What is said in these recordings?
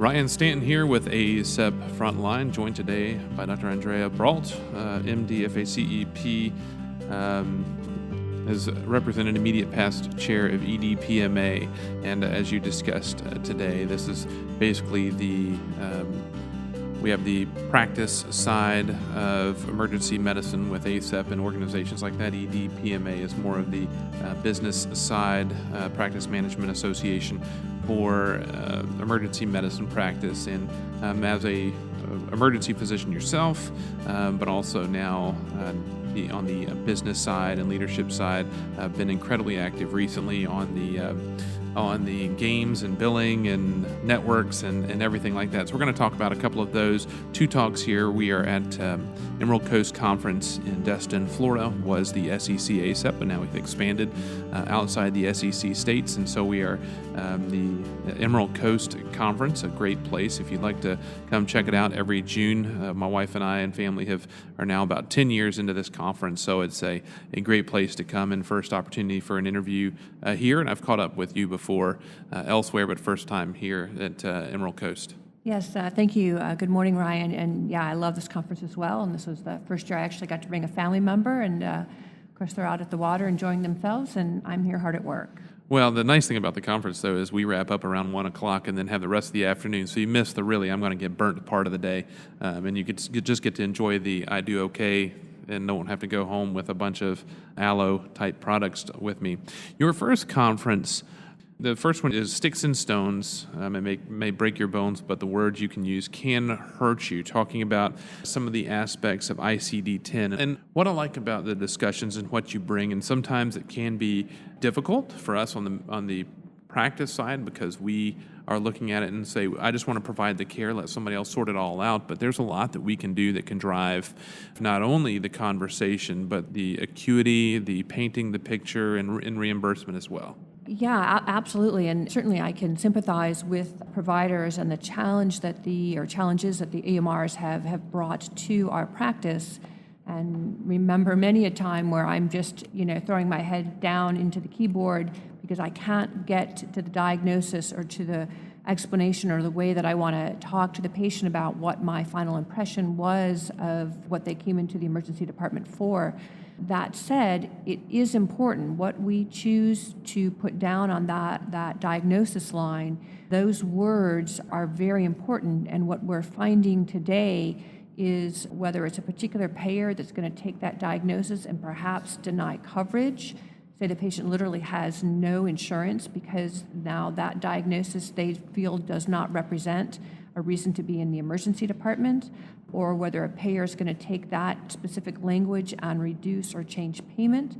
Ryan Stanton here with ACEP Frontline, joined today by Dr. Andrea Brault, MD, FACEP, has represented immediate past chair of EDPMA, and as you discussed today, this is basically we have the practice side of emergency medicine with ACEP and organizations like that. EDPMA is more of the business side, Practice Management Association for emergency medicine practice. And as a emergency physician yourself, but also now on the business side and leadership side, I've been incredibly active recently on the games and billing and networks and everything like that. So we're going to talk about a couple of those. Two talks here. We are at Emerald Coast Conference in Destin, Florida, was the SEC ACEP, and now we've expanded outside the SEC states. And so we are the Emerald Coast Conference, a great place. If you'd like to come check it out every June, my wife and I and family are now about 10 years into this conference. So it's a great place to come, and first opportunity for an interview here. And I've caught up with you before elsewhere, but first time here at Emerald Coast. Yes, thank you. Good morning, Ryan. And yeah, I love this conference as well. And this was the first year I actually got to bring a family member. And of course, they're out at the water enjoying themselves, and I'm here hard at work. Well, the nice thing about the conference, though, is we wrap up around 1 o'clock and then have the rest of the afternoon. So you miss the really, I'm going to get burnt part of the day. And you just get to enjoy the I do okay and don't have to go home with a bunch of aloe-type products with me. Your first conference, the first one is Sticks and Stones. It may break your bones, but the words you can use can hurt you, talking about some of the aspects of ICD-10. And what I like about the discussions and what you bring, and sometimes it can be difficult for us on the practice side because we are looking at it and say, I just want to provide the care, let somebody else sort it all out. But there's a lot that we can do that can drive not only the conversation, but the acuity, the painting the picture, and reimbursement as well. Yeah, absolutely. And certainly I can sympathize with providers and the challenges that the EMRs have brought to our practice. And remember many a time where I'm just, throwing my head down into the keyboard because I can't get to the diagnosis or to the explanation or the way that I want to talk to the patient about what my final impression was of what they came into the emergency department for. That said, it is important what we choose to put down on that diagnosis line. Those words are very important, and what we're finding today is whether it's a particular payer that's going to take that diagnosis and perhaps deny coverage, say the patient literally has no insurance because now that diagnosis they feel does not represent a reason to be in the emergency department, or whether a payer is going to take that specific language and reduce or change payment.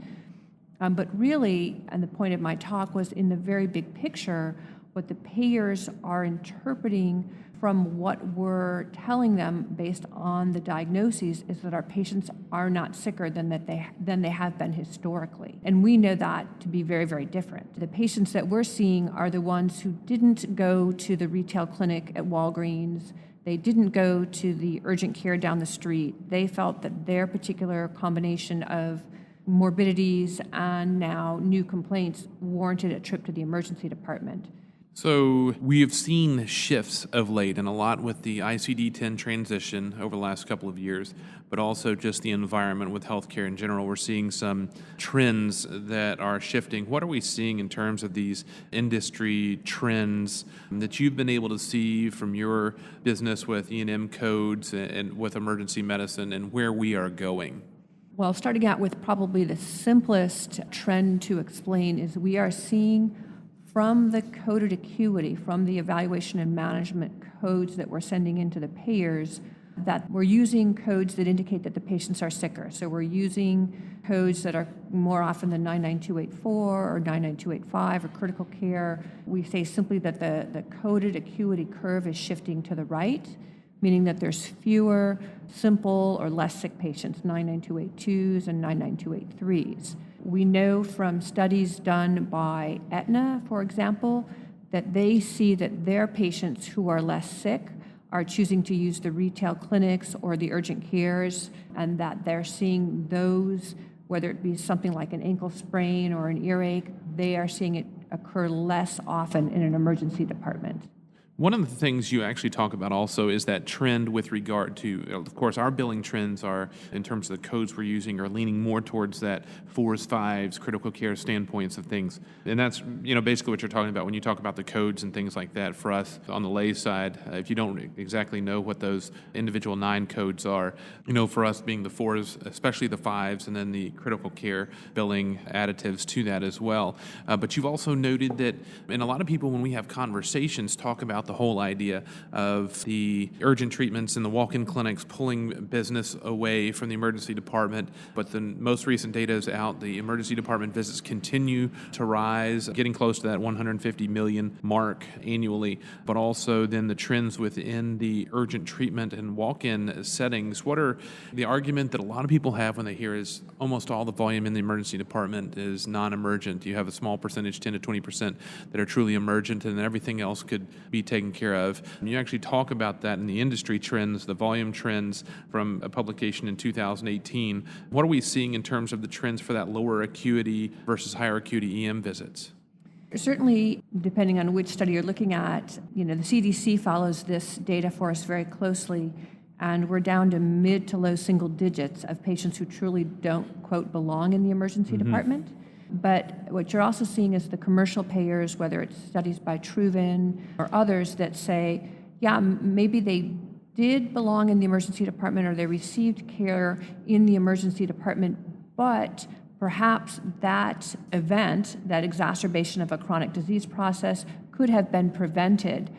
But really, and the point of my talk was in the very big picture, what the payers are interpreting from what we're telling them based on the diagnoses is that our patients are not sicker than they have been historically. And we know that to be very, very different. The patients that we're seeing are the ones who didn't go to the retail clinic at Walgreens. They didn't go to the urgent care down the street. They felt that their particular combination of morbidities and now new complaints warranted a trip to the emergency department. So we have seen shifts of late, and a lot with the ICD-10 transition over the last couple of years, but also just the environment with healthcare in general. We're seeing some trends that are shifting. What are we seeing in terms of these industry trends that you've been able to see from your business with E&M codes and with emergency medicine, and where we are going? Well, starting out with probably the simplest trend to explain is we are seeing from the coded acuity, from the evaluation and management codes that we're sending into the payers, that we're using codes that indicate that the patients are sicker. So we're using codes that are more often than 99284 or 99285 or critical care. We say simply that the coded acuity curve is shifting to the right, meaning that there's fewer simple or less sick patients, 99282s and 99283s. We know from studies done by Aetna, for example, that they see that their patients who are less sick are choosing to use the retail clinics or the urgent cares, and that they're seeing those, whether it be something like an ankle sprain or an earache, they are seeing it occur less often in an emergency department. One of the things you actually talk about also is that trend with regard to, of course, our billing trends are, in terms of the codes we're using, are leaning more towards that 4s, 5s, critical care standpoints of things. And that's, basically what you're talking about when you talk about the codes and things like that. For us, on the lay side, if you don't exactly know what those individual 9 codes are, for us being the 4s, especially the 5s, and then the critical care billing additives to that as well. But you've also noted that, and a lot of people, when we have conversations, talk about the whole idea of the urgent treatments and the walk-in clinics pulling business away from the emergency department. But the most recent data is out. The emergency department visits continue to rise, getting close to that 150 million mark annually. But also then the trends within the urgent treatment and walk-in settings. What are the argument that a lot of people have when they hear is almost all the volume in the emergency department is non-emergent. You have a small percentage, 10 to 20%, that are truly emergent, and then everything else could be taken care of. And you actually talk about that in the industry trends, the volume trends from a publication in 2018. What are we seeing in terms of the trends for that lower acuity versus higher acuity EM visits? Certainly, depending on which study you're looking at, the CDC follows this data for us very closely, and we're down to mid to low single digits of patients who truly don't, quote, belong in the emergency department. But what you're also seeing is the commercial payers, whether it's studies by Truven or others, that say, yeah, maybe they did belong in the emergency department or they received care in the emergency department, but perhaps that event, that exacerbation of a chronic disease process, could have been prevented,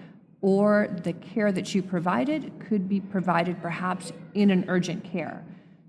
or the care that you provided could be provided perhaps in an urgent care.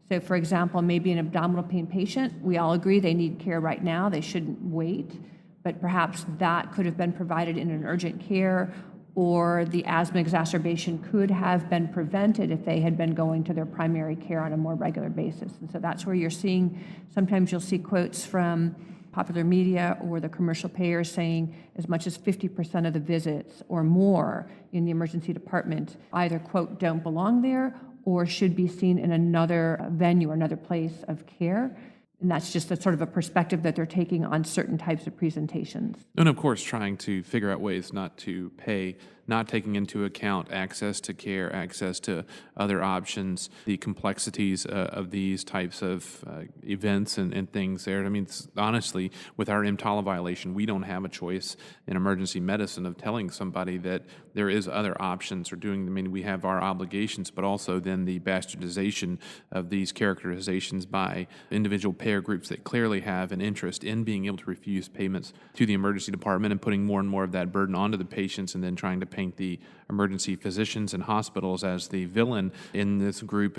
So, for example, maybe an abdominal pain patient, we all agree they need care right now, they shouldn't wait, but perhaps that could have been provided in an urgent care, or the asthma exacerbation could have been prevented if they had been going to their primary care on a more regular basis. And so that's where you're seeing, sometimes you'll see quotes from popular media or the commercial payers saying as much as 50% of the visits or more in the emergency department either, quote, don't belong there or should be seen in another venue or another place of care. And that's just a sort of a perspective that they're taking on certain types of presentations. And of course, trying to figure out ways not to pay, not taking into account access to care, access to other options, the complexities of these types of events and things there. I mean, honestly, with our EMTALA violation, we don't have a choice in emergency medicine of telling somebody that there is other options or doing, we have our obligations, but also then the bastardization of these characterizations by individual payer groups that clearly have an interest in being able to refuse payments to the emergency department and putting more and more of that burden onto the patients, and then trying to paint the emergency physicians and hospitals as the villain in this group.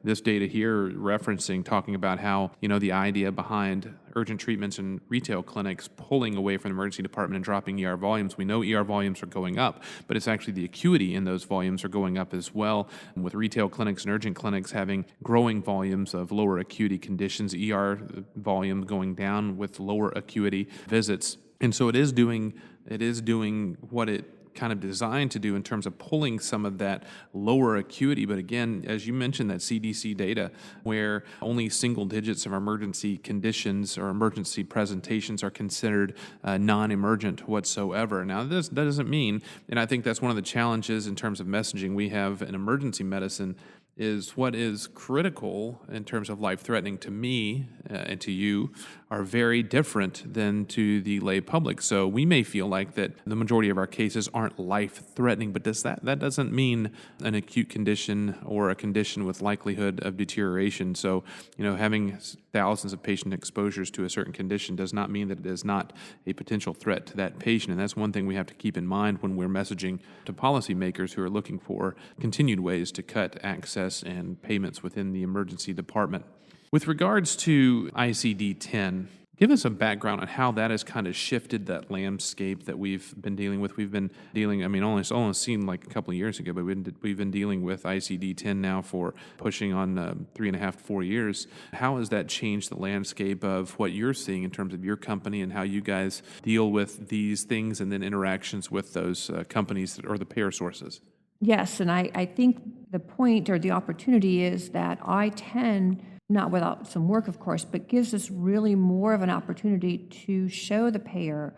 This data here referencing, talking about how, the idea behind urgent treatments and retail clinics pulling away from the emergency department and dropping ER volumes. We know ER volumes are going up, but it's actually the acuity in those volumes are going up as well, with retail clinics and urgent clinics having growing volumes of lower acuity conditions, ER volume going down with lower acuity visits. And so it is doing what it kind of designed to do in terms of pulling some of that lower acuity. But again, as you mentioned, that CDC data where only single digits of emergency conditions or emergency presentations are considered non-emergent whatsoever. Now, that doesn't mean, and I think that's one of the challenges in terms of messaging we have in emergency medicine, is what is critical in terms of life-threatening to me and to you are very different than to the lay public. So we may feel like that the majority of our cases aren't life-threatening, but that doesn't mean an acute condition or a condition with likelihood of deterioration. So, having thousands of patient exposures to a certain condition does not mean that it is not a potential threat to that patient. And that's one thing we have to keep in mind when we're messaging to policymakers who are looking for continued ways to cut access and payments within the emergency department. With regards to ICD-10, give us a background on how that has kind of shifted that landscape that we've been dealing with. We've been dealing, only seen like a couple of years ago, but we've been dealing with ICD-10 now for pushing on 3.5 to 4 years. How has that changed the landscape of what you're seeing in terms of your company and how you guys deal with these things and then interactions with those companies or the payer sources? Yes, and I think the point or the opportunity is that I-10, not without some work, of course, but gives us really more of an opportunity to show the payer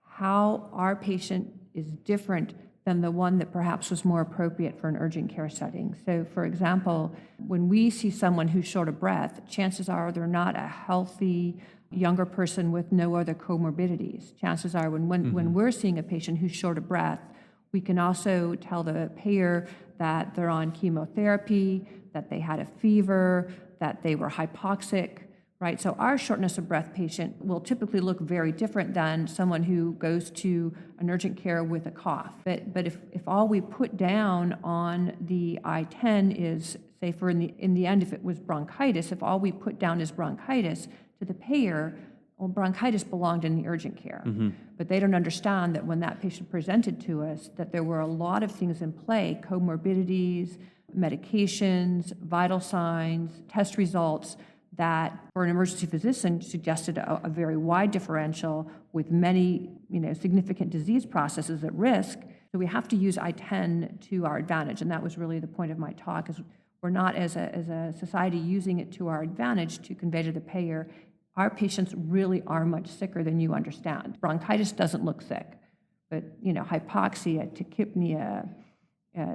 how our patient is different than the one that perhaps was more appropriate for an urgent care setting. So, for example, when we see someone who's short of breath, chances are they're not a healthy younger person with no other comorbidities. Chances are when we're seeing a patient who's short of breath, we can also tell the payer that they're on chemotherapy, that they had a fever, that they were hypoxic, right? So our shortness of breath patient will typically look very different than someone who goes to an urgent care with a cough. But if all we put down on the I-10 is, say, for in the end, if it was bronchitis, if all we put down is bronchitis to the payer, well, bronchitis belonged in the urgent care. But they don't understand that when that patient presented to us, that there were a lot of things in play, comorbidities, medications, vital signs, test results, that for an emergency physician suggested a very wide differential with many, significant disease processes at risk. So we have to use I-10 to our advantage, and that was really the point of my talk, is we're not as a society using it to our advantage to convey to the payer, our patients really are much sicker than you understand. Bronchitis doesn't look sick, but hypoxia, tachypnea,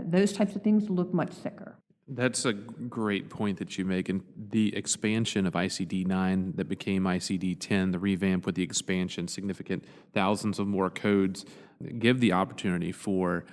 those types of things look much sicker. That's a great point that you make, and the expansion of ICD-9 that became ICD-10, the revamp with the expansion, significant thousands of more codes, give the opportunity for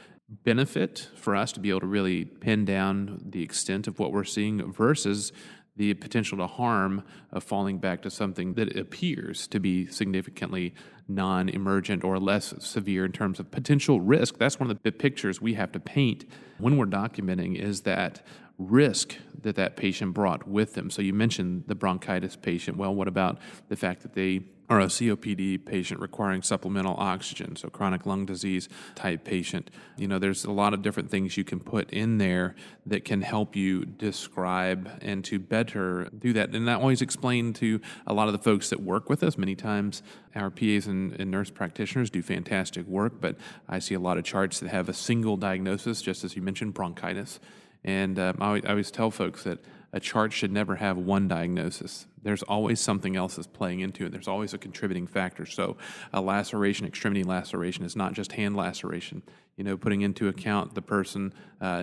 benefit for us to be able to really pin down the extent of what we're seeing versus the potential to harm of falling back to something that appears to be significantly non-emergent or less severe in terms of potential risk. That's one of the pictures we have to paint when we're documenting, is that risk that patient brought with them. So you mentioned the bronchitis patient. Well, what about the fact that they are a COPD patient requiring supplemental oxygen, so chronic lung disease type patient? There's a lot of different things you can put in there that can help you describe and to better do that. And that always explained to a lot of the folks that work with us. Many times our PAs and nurse practitioners do fantastic work, but I see a lot of charts that have a single diagnosis, just as you mentioned, bronchitis. And I always tell folks that a chart should never have one diagnosis. There's always something else that's playing into it. There's always a contributing factor. So a laceration, extremity laceration, is not just hand laceration. Putting into account the person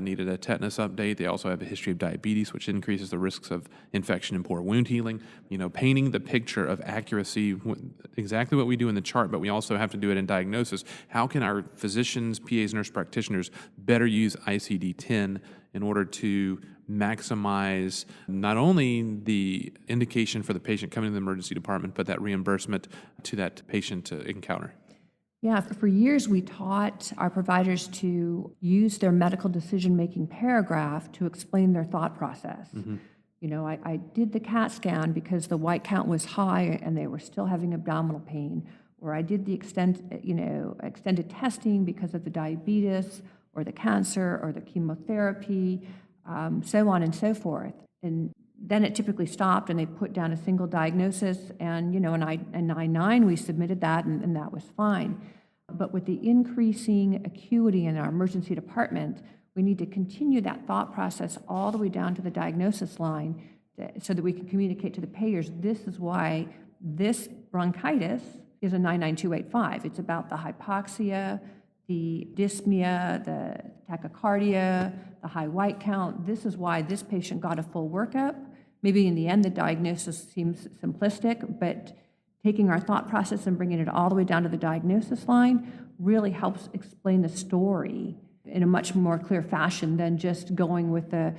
needed a tetanus update. They also have a history of diabetes, which increases the risks of infection and poor wound healing. Painting the picture of accuracy, exactly what we do in the chart, but we also have to do it in diagnosis. How can our physicians, PAs, nurse practitioners better use ICD-10 in order to maximize not only the indication for the patient coming to the emergency department, but that reimbursement to that patient encounter? Yeah, for years we taught our providers to use their medical decision-making paragraph to explain their thought process. I did the CAT scan because the white count was high and they were still having abdominal pain, or I did the extended testing because of the diabetes or the cancer or the chemotherapy, so on and so forth. And then it typically stopped and they put down a single diagnosis, and in I-9 we submitted that and that was fine. But with the increasing acuity in our emergency department, we need to continue that thought process all the way down to the diagnosis line so that we can communicate to the payers, this is why this bronchitis is a 99285. It's about the hypoxia, the dyspnea, the tachycardia, the high white count. This is why this patient got a full workup. Maybe in the end the diagnosis seems simplistic, but taking our thought process and bringing it all the way down to the diagnosis line really helps explain the story in a much more clear fashion than just going with the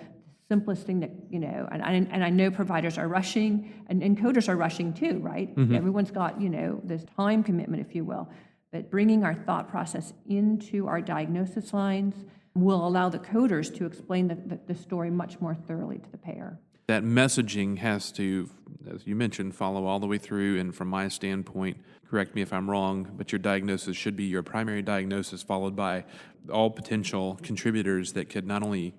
simplest thing that, and I know providers are rushing and coders are rushing too, right? Everyone's got, this time commitment, if you will. But bringing our thought process into our diagnosis lines will allow the coders to explain the story much more thoroughly to the payer. That messaging has to, as you mentioned, follow all the way through. And from my standpoint, correct me if I'm wrong, but your diagnosis should be your primary diagnosis, followed by all potential contributors that could not only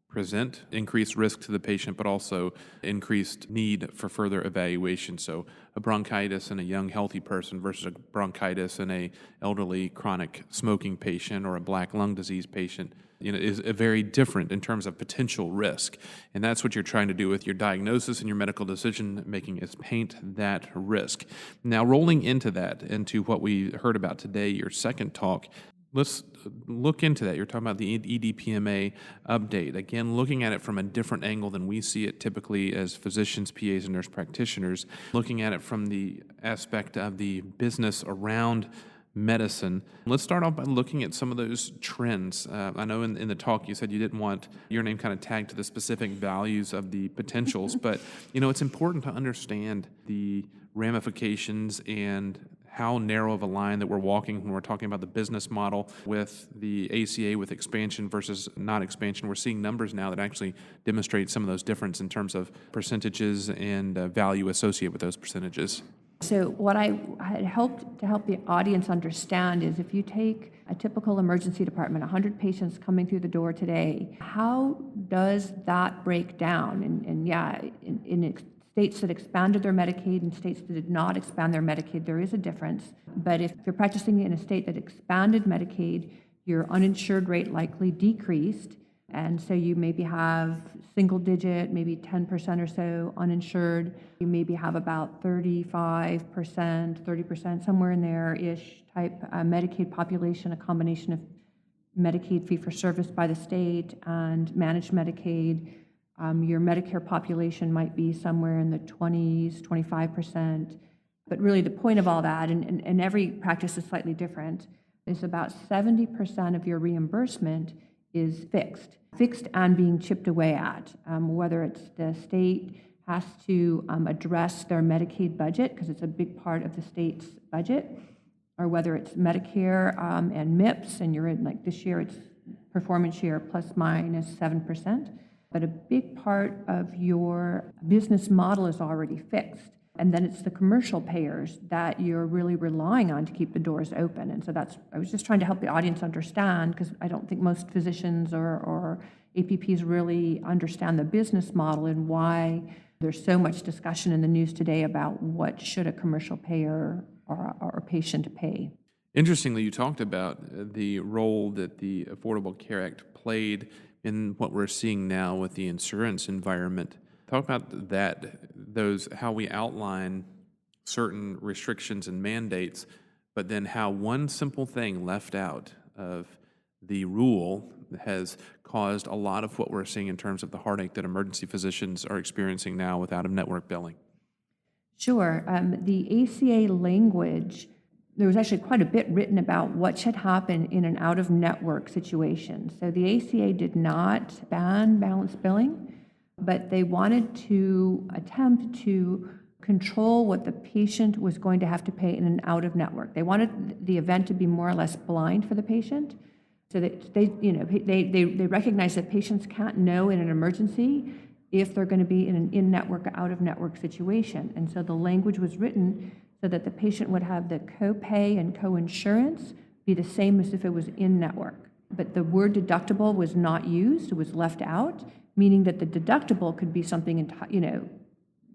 present increased risk to the patient, but also increased need for further evaluation. So a bronchitis in a young, healthy person versus a bronchitis in a elderly, chronic smoking patient or a black lung disease patient, is very different in terms of potential risk. And that's what you're trying to do with your diagnosis and your medical decision making, is paint that risk. Now, rolling into that, into what we heard about today, your second talk, Let's look into that. You're talking about the EDPMA update. Again, looking at it from a different angle than we see it typically as physicians, PAs, and nurse practitioners, looking at it from the aspect of the business around medicine. Let's start off by looking at some of those trends. I know in the talk you said you didn't want your name kind of tagged to the specific values of the potentials, but it's important to understand the ramifications and how narrow of a line that we're walking when we're talking about the business model with the ACA with expansion versus not expansion. We're seeing numbers now that actually demonstrate some of those differences in terms of percentages and value associated with those percentages. So what I had hoped to help the audience understand is if you take a typical emergency department, 100 patients coming through the door today, how does that break down? In states that expanded their Medicaid and states that did not expand their Medicaid, there is a difference. But if you're practicing in a state that expanded Medicaid, your uninsured rate likely decreased. And so you maybe have single digit, maybe 10% or so uninsured. You maybe have about 35%, 30%, somewhere in there-ish type Medicaid population, a combination of Medicaid fee-for-service by the state and managed Medicaid. Your Medicare population might be somewhere in the 20s, 25%. But really the point of all that, and every practice is slightly different, is about 70% of your reimbursement is fixed and being chipped away at, whether it's the state has to address their Medicaid budget, because it's a big part of the state's budget, or whether it's Medicare and MIPS, and you're in, like this year, it's performance share plus minus 7%. But a big part of your business model is already fixed. And then it's the commercial payers that you're really relying on to keep the doors open. And so I was just trying to help the audience understand, because I don't think most physicians or APPs really understand the business model and why there's so much discussion in the news today about what should a commercial payer or a patient pay. Interestingly, you talked about the role that the Affordable Care Act played in what we're seeing now with the insurance environment. Talk about that, how we outline certain restrictions and mandates, but then how one simple thing left out of the rule has caused a lot of what we're seeing in terms of the heartache that emergency physicians are experiencing now with out-of-network billing. Sure. The ACA language, there was actually quite a bit written about what should happen in an out-of-network situation. So the ACA did not ban balanced billing, but they wanted to attempt to control what the patient was going to have to pay in an out-of-network. They wanted the event to be more or less blind for the patient, so that they recognize that patients can't know in an emergency if they're going to be in an in-network or out-of-network situation. And so the language was written so that the patient would have the co-pay and co-insurance be the same as if it was in-network. But the word deductible was not used, it was left out, meaning that the deductible could be something,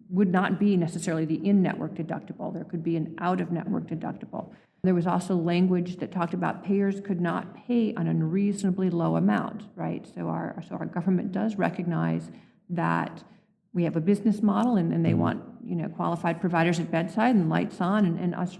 would not be necessarily the in-network deductible. There could be an out-of-network deductible. There was also language that talked about payers could not pay an unreasonably low amount, right? So our government does recognize that we have a business model and they want, qualified providers at bedside and lights on and us,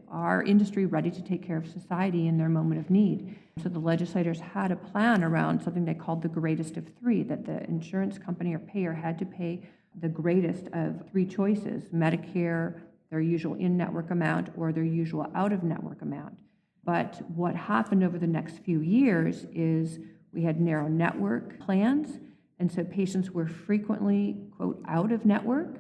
our industry ready to take care of society in their moment of need. So the legislators had a plan around something they called the greatest of three, that the insurance company or payer had to pay the greatest of three choices: Medicare, their usual in-network amount, or their usual out-of-network amount. But what happened over the next few years is we had narrow network plans, and so patients were frequently, quote, out of network,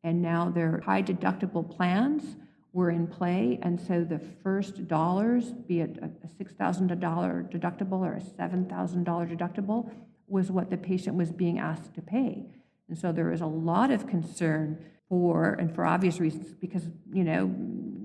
and now their high deductible plans were in play, and so the first dollars, be it a $6,000 deductible or a $7,000 deductible, was what the patient was being asked to pay. And so there is a lot of concern for obvious reasons, because,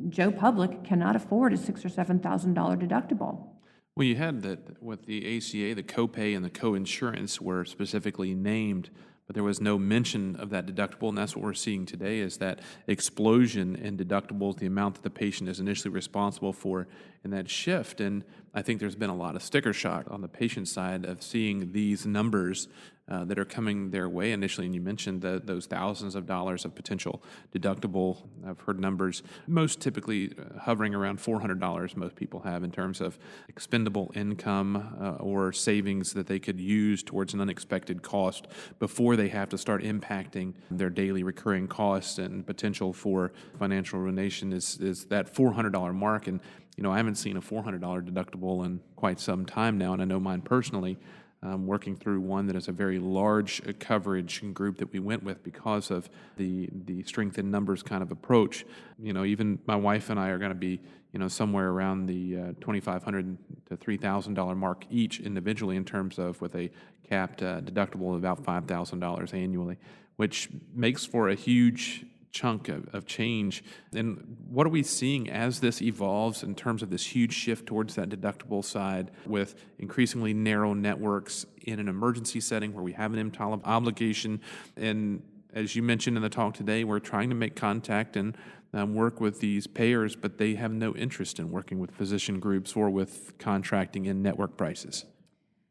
Joe Public cannot afford a $6,000 or $7,000 deductible. Well, you had that with the ACA, the copay and the co-insurance were specifically named, but there was no mention of that deductible, and that's what we're seeing today is that explosion in deductibles, the amount that the patient is initially responsible for, that shift. And I think there's been a lot of sticker shock on the patient side of seeing these numbers that are coming their way initially. And you mentioned those thousands of dollars of potential deductible. I've heard numbers most typically hovering around $400 most people have in terms of expendable income or savings that they could use towards an unexpected cost before they have to start impacting their daily recurring costs, and potential for financial ruination is that $400 mark. And I haven't seen a $400 deductible in quite some time now, and I know mine personally. Working through one that is a very large coverage group that we went with because of the strength in numbers kind of approach. Even my wife and I are going to be, somewhere around the $2,500 to $3,000 mark each individually in terms of with a capped deductible of about $5,000 annually, which makes for a huge chunk of change. And what are we seeing as this evolves in terms of this huge shift towards that deductible side with increasingly narrow networks in an emergency setting where we have an EMTALA obligation? And as you mentioned in the talk today, we're trying to make contact and work with these payers, but they have no interest in working with physician groups or with contracting in network prices.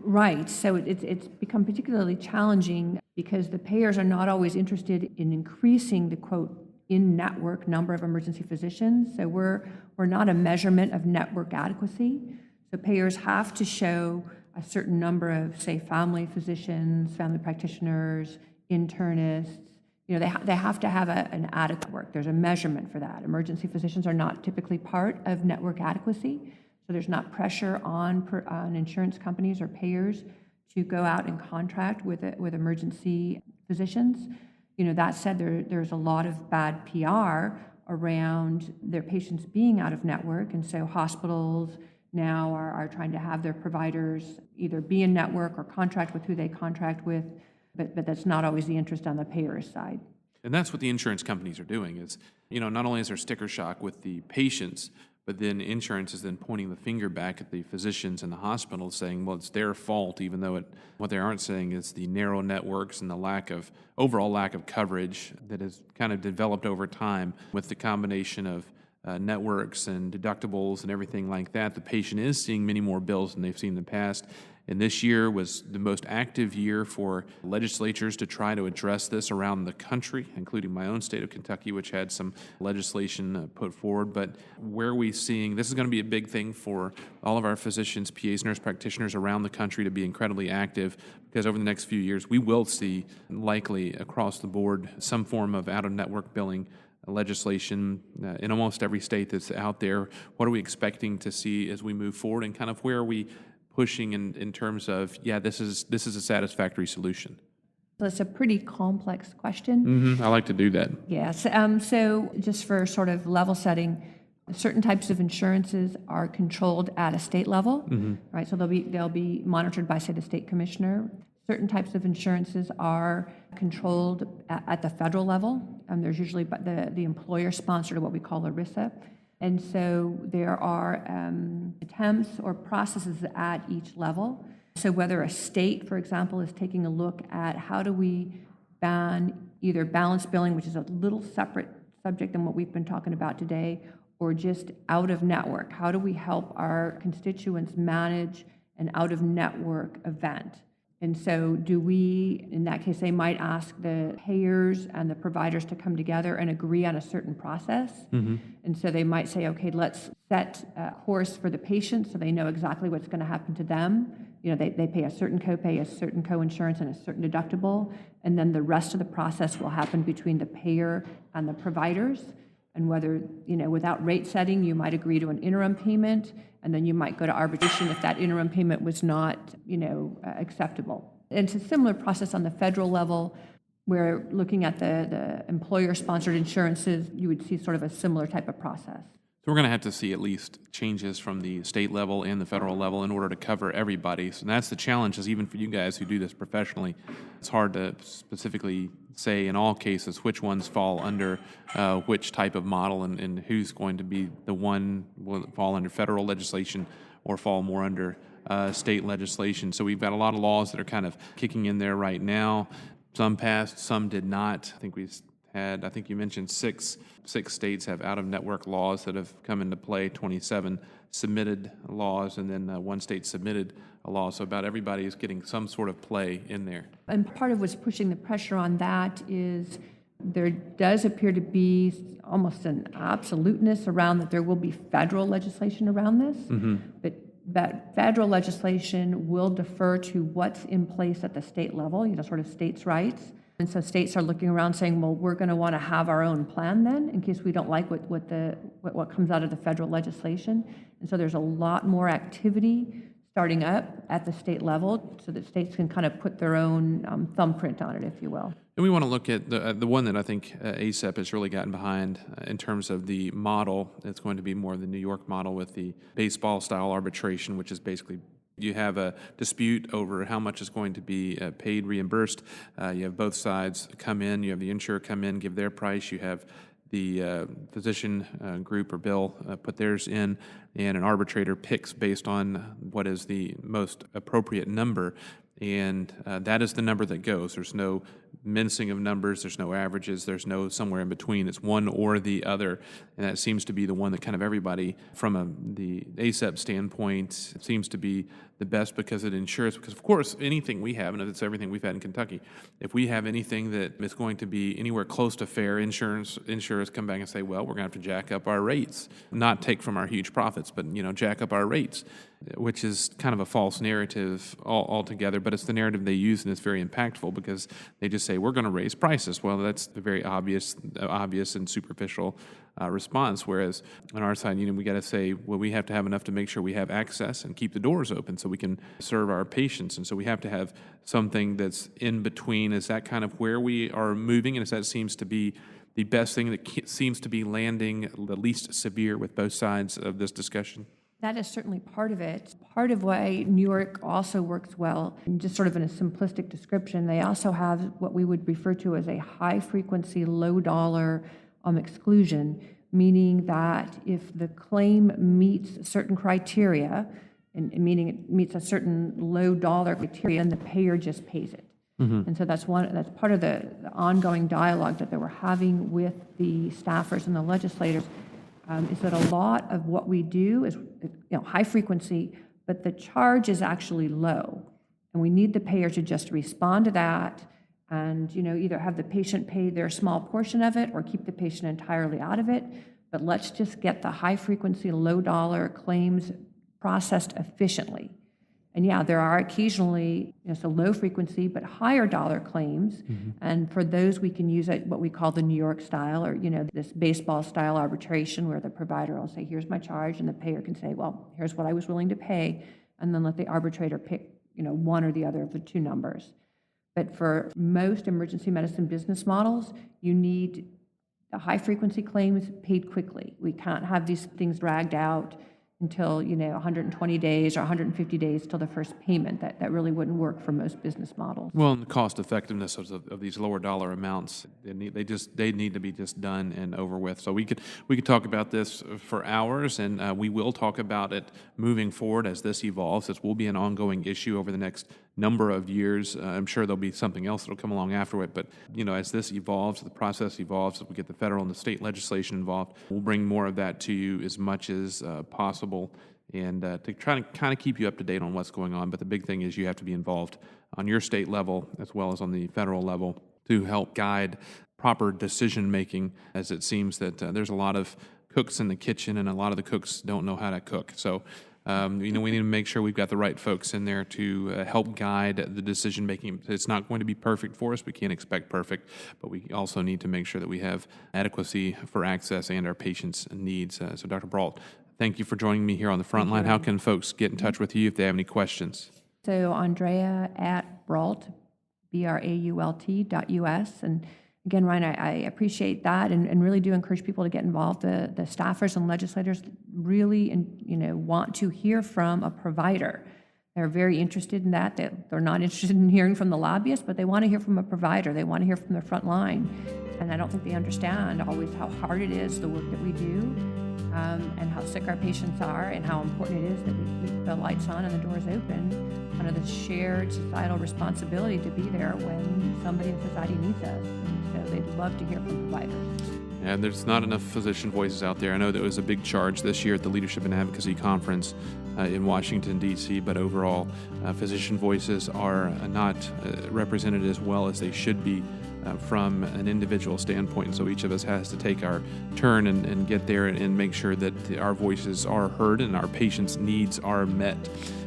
Right. So it's become particularly challenging because the payers are not always interested in increasing the, quote, in-network number of emergency physicians. So we're not a measurement of network adequacy. So payers have to show a certain number of, say, family physicians, family practitioners, internists. They have to have an adequate work. There's a measurement for that. Emergency physicians are not typically part of network adequacy. So there's not pressure on insurance companies or payers to go out and contract with emergency physicians. That said, there's a lot of bad PR around their patients being out of network, and so hospitals now are trying to have their providers either be in network or contract with who they contract with, but that's not always the interest on the payer's side. And that's what the insurance companies are doing is, not only is there sticker shock with the patients, but then insurance is then pointing the finger back at the physicians and the hospitals saying, well, it's their fault, even though what they aren't saying is the narrow networks and the overall lack of coverage that has kind of developed over time with the combination of networks and deductibles and everything like that. The patient is seeing many more bills than they've seen in the past. And this year was the most active year for legislatures to try to address this around the country, including my own state of Kentucky, which had some legislation put forward. But where are we seeing, this is going to be a big thing for all of our physicians, PAs, nurse practitioners around the country to be incredibly active, because over the next few years, we will see likely across the board some form of out-of-network billing legislation in almost every state that's out there. What are we expecting to see as we move forward, and kind of where are we pushing in terms of, this is a satisfactory solution? That's a pretty complex question. I like to do that. Yes. So just for sort of level setting, certain types of insurances are controlled at a state level, right? So they'll be monitored by, say, the state commissioner. Certain types of insurances are controlled at the federal level. There's usually the employer sponsored, what we call ERISA. And so there are attempts or processes at each level. So whether a state, for example, is taking a look at how do we ban either balance billing, which is a little separate subject than what we've been talking about today, or just out of network. How do we help our constituents manage an out of network event? And so do we, in that case, they might ask the payers and the providers to come together and agree on a certain process. And so they might say, okay, let's set a course for the patient so they know exactly what's going to happen to them. They pay a certain copay, a certain coinsurance, and a certain deductible. And then the rest of the process will happen between the payer and the providers. And whether, without rate setting, you might agree to an interim payment, and then you might go to arbitration if that interim payment was not, acceptable. And it's a similar process on the federal level, where looking at the employer-sponsored insurances, you would see sort of a similar type of process. So we're going to have to see at least changes from the state level and the federal level in order to cover everybody. So that's the challenge, is even for you guys who do this professionally, it's hard to specifically say in all cases which ones fall under which type of model, and who's going to be the one will fall under federal legislation or fall more under state legislation. So we've got a lot of laws that are kind of kicking in there right now. Some passed, some did not. I think we had, I think you mentioned six states have out-of-network laws that have come into play, 27 submitted laws, and then one state submitted a law. So about everybody is getting some sort of play in there. And part of what's pushing the pressure on that is there does appear to be almost an absoluteness around that there will be federal legislation around this, but that federal legislation will defer to what's in place at the state level, sort of states' rights. And so states are looking around saying, well, we're going to want to have our own plan then in case we don't like what comes out of the federal legislation. And so there's a lot more activity starting up at the state level so that states can kind of put their own thumbprint on it, if you will. And we want to look at the one that I think ACEP has really gotten behind in terms of the model. It's going to be more the New York model with the baseball-style arbitration, which is basically you have a dispute over how much is going to be paid, reimbursed. You have both sides come in. You have the insurer come in, give their price. You have the physician group or bill put theirs in, and an arbitrator picks based on what is the most appropriate number. And that is the number that goes. There's no mincing of numbers. There's no averages. There's no somewhere in between. It's one or the other. And that seems to be the one that kind of everybody, from the ACEP standpoint, seems to be the best because it ensures, because of course, anything we have, and it's everything we've had in Kentucky, if we have anything that is going to be anywhere close to fair, insurers come back and say, well, we're going to have to jack up our rates, not take from our huge profits, but, jack up our rates, which is kind of a false narrative altogether, but it's the narrative they use, and it's very impactful because they just say, we're going to raise prices. Well, that's the very obvious and superficial response, whereas on our side, we got to say, well, we have to have enough to make sure we have access and keep the doors open so we can serve our patients, and so we have to have something that's in between. Is that kind of where we are moving, and that seems to be the best thing that seems to be landing the least severe with both sides of this discussion? That is certainly part of it. Part of why New York also works well, and just sort of in a simplistic description, they also have what we would refer to as a high-frequency, low-dollar exclusion, meaning that if the claim meets certain criteria, and meaning it meets a certain low-dollar criteria, and the payer just pays it. And so that's part of the ongoing dialogue that they were having with the staffers and the legislators. Is that a lot of what we do is high frequency, but the charge is actually low. And we need the payer to just respond to that and either have the patient pay their small portion of it or keep the patient entirely out of it. But let's just get the high frequency, low dollar claims processed efficiently. And yeah, there are occasionally so low frequency but higher dollar claims, and for those we can use what we call the New York style, or this baseball style arbitration where the provider will say, here's my charge, and the payer can say, well, here's what I was willing to pay, and then let the arbitrator pick one or the other of the two numbers. But for most emergency medicine business models, you need the high frequency claims paid quickly. We can't have these things dragged out until 120 days or 150 days till the first payment. That really wouldn't work for most business models. Well, and the cost effectiveness of these lower dollar amounts, they need to be just done and over with. So we could talk about this for hours, and we will talk about it moving forward as this evolves. This will be an ongoing issue over the next number of years. I'm sure there'll be something else that'll come along after it, but as this evolves, the process evolves, as we get the federal and the state legislation involved, we'll bring more of that to you as much as possible, and to try to kind of keep you up to date on what's going on. But the big thing is you have to be involved on your state level as well as on the federal level to help guide proper decision making, as it seems that there's a lot of cooks in the kitchen and a lot of the cooks don't know how to cook. So we need to make sure we've got the right folks in there to help guide the decision making. It's not going to be perfect for us. We can't expect perfect, but we also need to make sure that we have adequacy for access and our patients' needs. So Dr. Brault, thank you for joining me here on the Frontline. How can folks get in touch with you if they have any questions? So Andrea at Brault, BRAULT.us. And again, Ryan, I appreciate that and really do encourage people to get involved. The staffers and legislators really want to hear from a provider. They're very interested in that. They're not interested in hearing from the lobbyists, but they want to hear from a provider. They want to hear from the front line. And I don't think they understand always how hard it is, the work that we do, and how sick our patients are, and how important it is that we keep the lights on and the doors open, kind of the shared societal responsibility to be there when somebody in society needs us. And so they'd love to hear from providers. And there's not enough physician voices out there. I know that was a big charge this year at the Leadership and Advocacy Conference in Washington, D.C., but overall, physician voices are not represented as well as they should be from an individual standpoint. And so each of us has to take our turn and get there and make sure that our voices are heard and our patients' needs are met.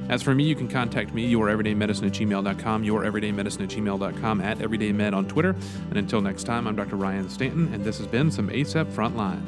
As for me, you can contact me, youreverydaymedicine@gmail.com, youreverydaymedicine@gmail.com, @everydaymed on Twitter. And until next time, I'm Dr. Ryan Stanton, and this has been some ACEP Frontline.